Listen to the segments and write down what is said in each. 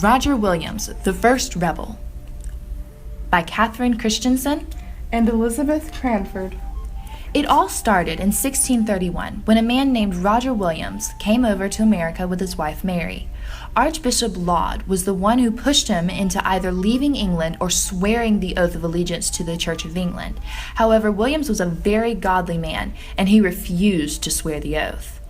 Roger Williams, the First Rebel, by Katherine Christensen and Elizabeth Cranford. It all started in 1631 when a man named Roger Williams came over to America with his wife Mary. Archbishop Laud was the one who pushed him into either leaving England or swearing the oath of allegiance to the Church of England. However, Williams was a very godly man, and he refused to swear the oath.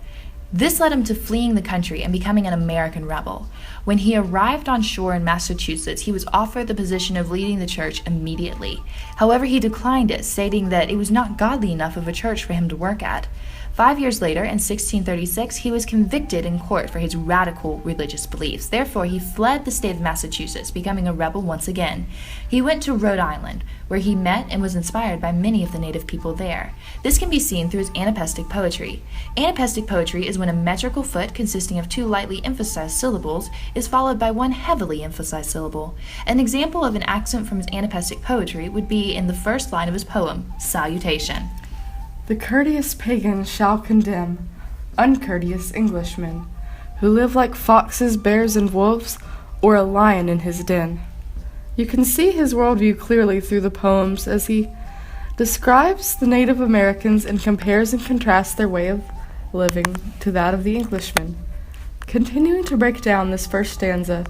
This led him to fleeing the country and becoming an American rebel. When he arrived on shore in Massachusetts, he was offered the position of leading the church immediately. However, he declined it, stating that it was not godly enough of a church for him to work at. 5 years later, in 1636, he was convicted in court for his radical religious beliefs. Therefore, he fled the state of Massachusetts, becoming a rebel once again. He went to Rhode Island, where he met and was inspired by many of the native people there. This can be seen through his anapestic poetry. Anapestic poetry is when a metrical foot consisting of two lightly emphasized syllables is followed by one heavily emphasized syllable. An example of an accent from his anapestic poetry would be in the first line of his poem, Salutation. The courteous pagan shall condemn uncourteous Englishmen, who live like foxes, bears, and wolves, or a lion in his den. You can see his worldview clearly through the poems as he describes the Native Americans and compares and contrasts their way of living to that of the Englishmen. Continuing to break down this first stanza,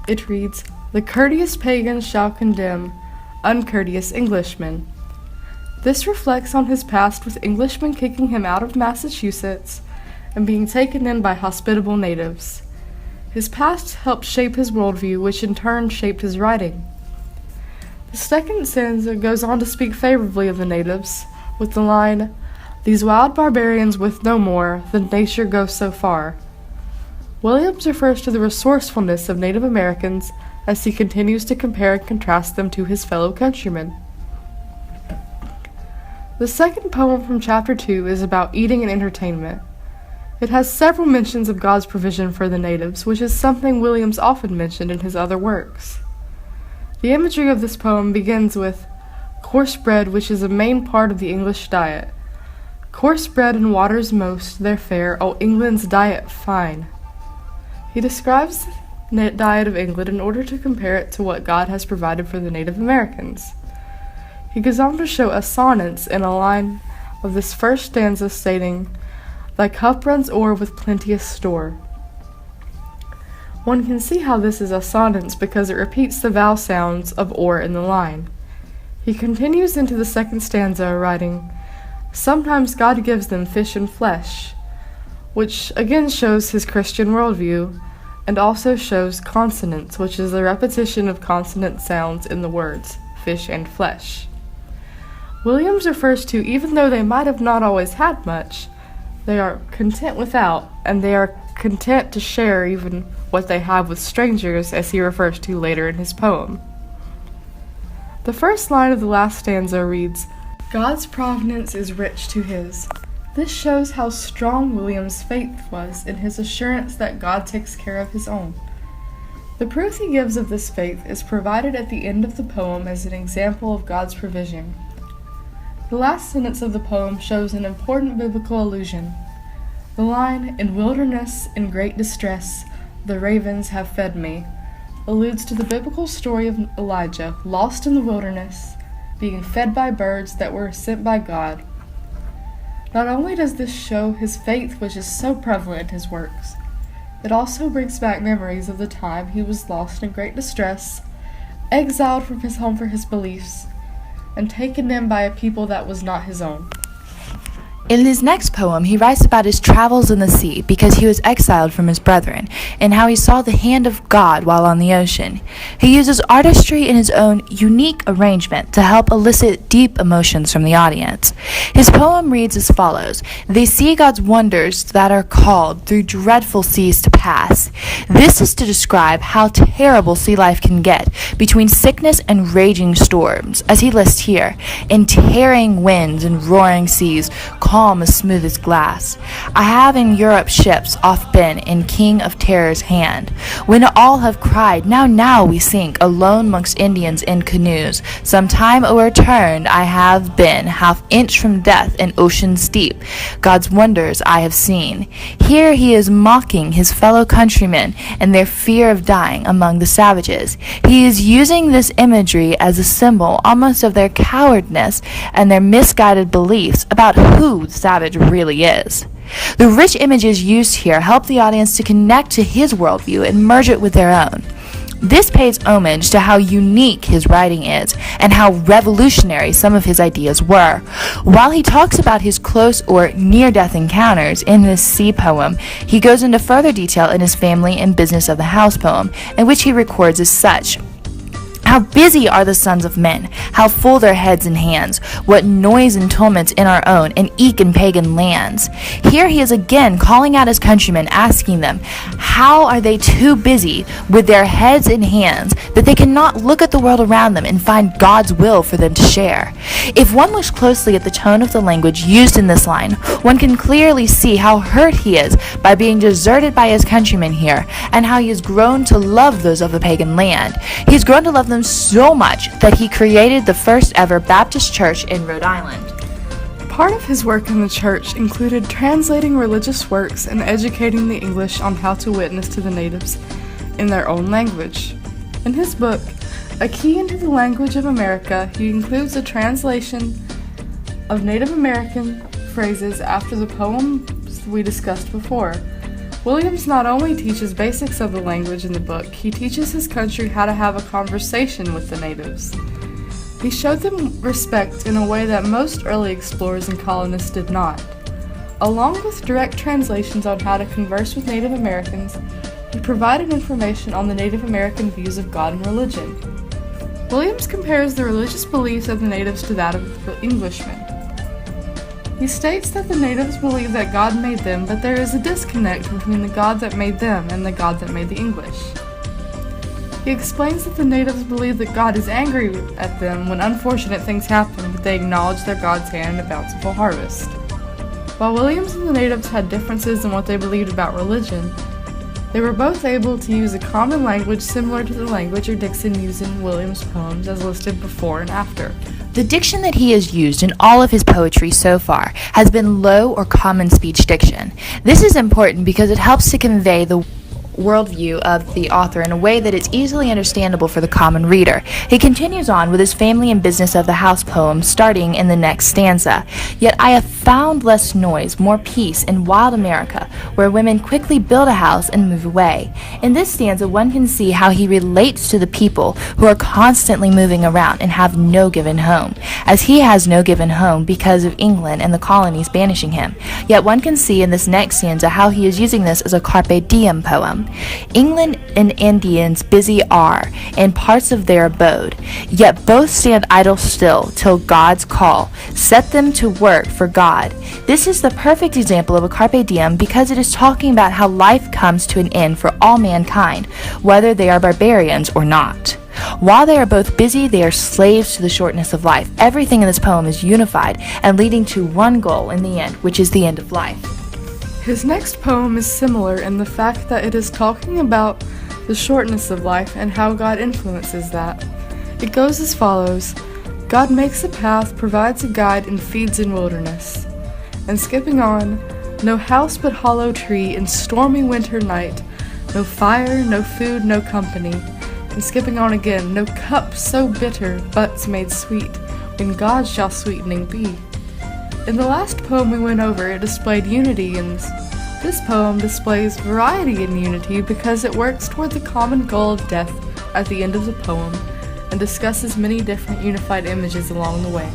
it reads, "The courteous pagan shall condemn uncourteous Englishmen." This reflects on his past with Englishmen kicking him out of Massachusetts and being taken in by hospitable natives. His past helped shape his worldview, which in turn shaped his writing. The second stanza goes on to speak favorably of the natives, with the line, "These wild barbarians with no more than nature goes so far." Williams refers to the resourcefulness of Native Americans as he continues to compare and contrast them to his fellow countrymen. The second poem from chapter 2 is about eating and entertainment. It has several mentions of God's provision for the natives, which is something Williams often mentioned in his other works. The imagery of this poem begins with coarse bread, which is a main part of the English diet. Coarse bread and water's most, their fare, O England's diet fine. He describes the diet of England in order to compare it to what God has provided for the Native Americans. He goes on to show assonance in a line of this first stanza stating, "Thy cup runs o'er with plenteous store." One can see how this is assonance because it repeats the vowel sounds of or in the line. He continues into the second stanza writing, "Sometimes God gives them fish and flesh," which again shows his Christian worldview and also shows consonance, which is the repetition of consonant sounds in the words fish and flesh. Williams refers to even though they might have not always had much, they are content without, and they are content to share even what they have with strangers, as he refers to later in his poem. The first line of the last stanza reads, "God's providence is rich to his." This shows how strong Williams' faith was in his assurance that God takes care of his own. The proof he gives of this faith is provided at the end of the poem as an example of God's provision. The last sentence of the poem shows an important biblical allusion. The line, "In wilderness, in great distress, the ravens have fed me," alludes to the biblical story of Elijah, lost in the wilderness, being fed by birds that were sent by God. Not only does this show his faith, which is so prevalent in his works, it also brings back memories of the time he was lost in great distress, exiled from his home for his beliefs, and taken in by a people that was not his own. In his next poem, he writes about his travels in the sea because he was exiled from his brethren, and how he saw the hand of God while on the ocean. He uses artistry in his own unique arrangement to help elicit deep emotions from the audience. His poem reads as follows: "They see God's wonders that are called through dreadful seas to pass." This is to describe how terrible sea life can get between sickness and raging storms, as he lists here, in tearing winds and roaring seas, calm calm as smooth as glass. I have in Europe ships oft been in King of Terror's hand, when all have cried, now we sink, alone mongst Indians in canoes. Some time o'erturned I have been, half inch from death in ocean's deep. God's wonders I have seen. Here he is mocking his fellow countrymen and their fear of dying among the savages. He is using this imagery as a symbol almost of their cowardness and their misguided beliefs about who the savage really is. The rich images used here help the audience to connect to his worldview and merge it with their own. This pays homage to how unique his writing is and how revolutionary some of his ideas were. While he talks about his close or near-death encounters in this sea poem, he goes into further detail in his family and business of the house poem, in which he records as such: how busy are the sons of men, how full their heads and hands, what noise and tumult in our own and eke in pagan lands. Here he is again calling out his countrymen, asking them, how are they too busy with their heads and hands that they cannot look at the world around them and find God's will for them to share? If one looks closely at the tone of the language used in this line, one can clearly see how hurt he is by being deserted by his countrymen here, and how he has grown to love those of the pagan land. He's grown to love them so much that he created the first ever Baptist church in Rhode Island. Part of his work in the church included translating religious works and educating the English on how to witness to the natives in their own language. In his book, A Key into the Language of America, he includes a translation of Native American phrases after the poems we discussed before. Williams not only teaches basics of the language in the book, he teaches his country how to have a conversation with the natives. He showed them respect in a way that most early explorers and colonists did not. Along with direct translations on how to converse with Native Americans, he provided information on the Native American views of God and religion. Williams compares the religious beliefs of the natives to that of the Englishmen. He states that the natives believe that God made them, but there is a disconnect between the God that made them and the God that made the English. He explains that the natives believe that God is angry at them when unfortunate things happen, but they acknowledge their God's hand in a bountiful harvest. While Williams and the natives had differences in what they believed about religion, they were both able to use a common language similar to the language Dixon used in Williams' poems as listed before and after. The diction that he has used in all of his poetry so far has been low or common speech diction. This is important because it helps to convey the worldview of the author in a way that is easily understandable for the common reader. He continues on with his family and business of the house poem starting in the next stanza. Yet I have found less noise, more peace in wild America, where women quickly build a house and move away. In this stanza, one can see how he relates to the people who are constantly moving around and have no given home, as he has no given home because of England and the colonies banishing him. Yet one can see in this next stanza how he is using this as a carpe diem poem. England and Indians busy are in parts of their abode, yet both stand idle still till God's call set them to work for God. This is the perfect example of a carpe diem because it is talking about how life comes to an end for all mankind, whether they are barbarians or not. While they are both busy, they are slaves to the shortness of life. Everything in this poem is unified and leading to one goal in the end, which is the end of life. His next poem is similar in the fact that it is talking about the shortness of life and how God influences that. It goes as follows: God makes a path, provides a guide, and feeds in wilderness. And skipping on, no house but hollow tree in stormy winter night, no fire, no food, no company. And skipping on again, no cup so bitter, but's made sweet, when God shall sweetening be. In the last poem we went over, it displayed unity, and this poem displays variety in unity because it works toward the common goal of death at the end of the poem and discusses many different unified images along the way.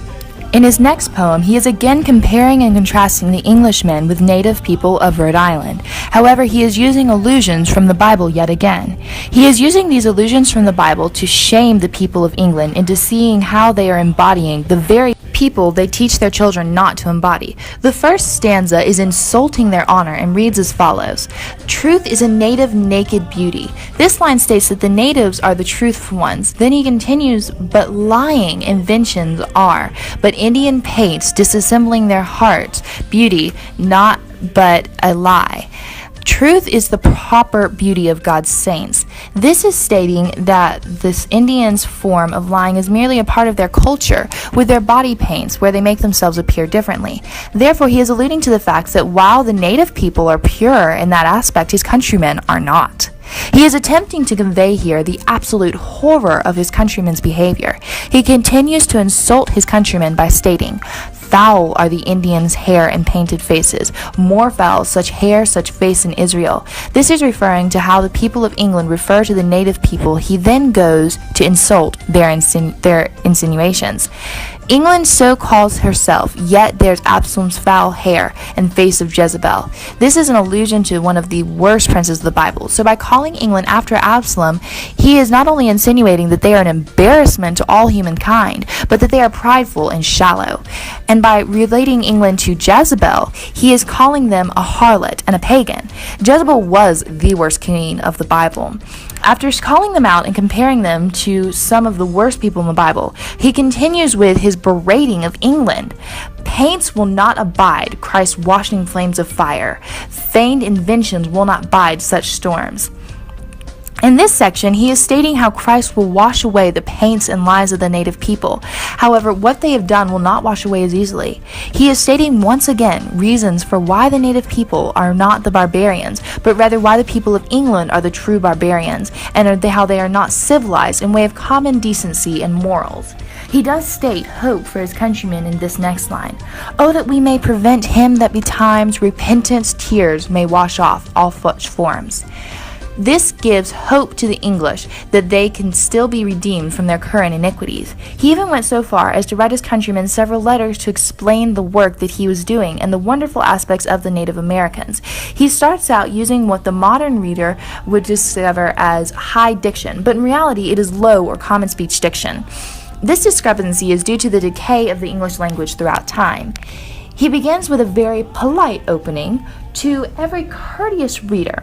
In his next poem, he is again comparing and contrasting the Englishmen with native people of Rhode Island. However, he is using allusions from the Bible yet again. He is using these allusions from the Bible to shame the people of England into seeing how they are embodying the very people they teach their children not to embody. The first stanza is insulting their honor and reads as follows: "Truth is a native naked beauty." This line states that the natives are the truthful ones. Then he continues, "But lying inventions are, but Indian paints disassembling their hearts, beauty, not but a lie." Truth is the proper beauty of God's saints. This is stating that this Indians' form of lying is merely a part of their culture with their body paints, where they make themselves appear differently. Therefore, he is alluding to the fact that while the native people are pure in that aspect, his countrymen are not. He is attempting to convey here the absolute horror of his countrymen's behavior. He continues to insult his countrymen by stating, "Foul are the Indians' hair and painted faces, more foul such hair, such face in Israel." This is referring to how the people of England refer to the native people. He then goes to insult their insinuations. "England so calls herself, yet there's Absalom's foul hair and face of Jezebel." This is an allusion to one of the worst princes of the Bible. So by calling England after Absalom, he is not only insinuating that they are an embarrassment to all humankind, but that they are prideful and shallow. And by relating England to Jezebel, he is calling them a harlot and a pagan. Jezebel was the worst queen of the Bible. After calling them out and comparing them to some of the worst people in the Bible, he continues with his berating of England. "Paints will not abide Christ's washing flames of fire. Feigned inventions will not bide such storms." In this section, he is stating how Christ will wash away the paints and lies of the native people. However, what they have done will not wash away as easily. He is stating once again reasons for why the native people are not the barbarians, but rather why the people of England are the true barbarians, and how they are not civilized in way of common decency and morals. He does state hope for his countrymen in this next line: "Oh, that we may prevent him that betimes repentance tears may wash off all such forms." This gives hope to the English that they can still be redeemed from their current iniquities. He even went so far as to write his countrymen several letters to explain the work that he was doing and the wonderful aspects of the Native Americans. He starts out using what the modern reader would discover as high diction, but in reality it is low or common speech diction. This discrepancy is due to the decay of the English language throughout time. He begins with a very polite opening to every courteous reader.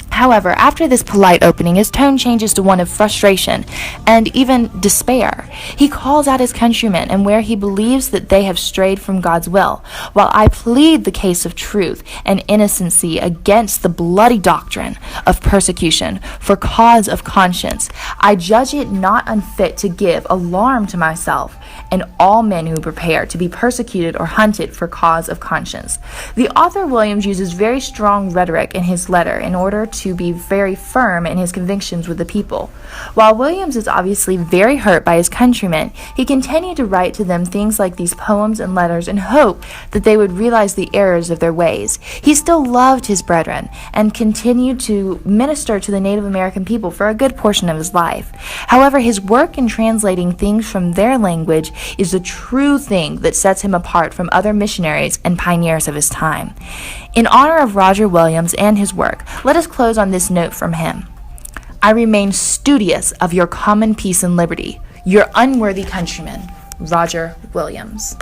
However, after this polite opening, his tone changes to one of frustration and even despair. He calls out his countrymen and where he believes that they have strayed from God's will, while I plead the case of truth and innocency against the bloody doctrine of persecution for cause of conscience. I judge it not unfit to give alarm to myself and all men who prepare to be persecuted or hunted for cause of conscience. The author Williams uses very strong rhetoric in his letter in order to be very firm in his convictions with the people. While Williams is obviously very hurt by his countrymen, he continued to write to them things like these poems and letters in hope that they would realize the errors of their ways. He still loved his brethren and continued to minister to the Native American people for a good portion of his life. However, his work in translating things from their language is the true thing that sets him apart from other missionaries and pioneers of his time. In honor of Roger Williams and his work, let us close on this note from him: "I remain studious of your common peace and liberty, your unworthy countryman, Roger Williams."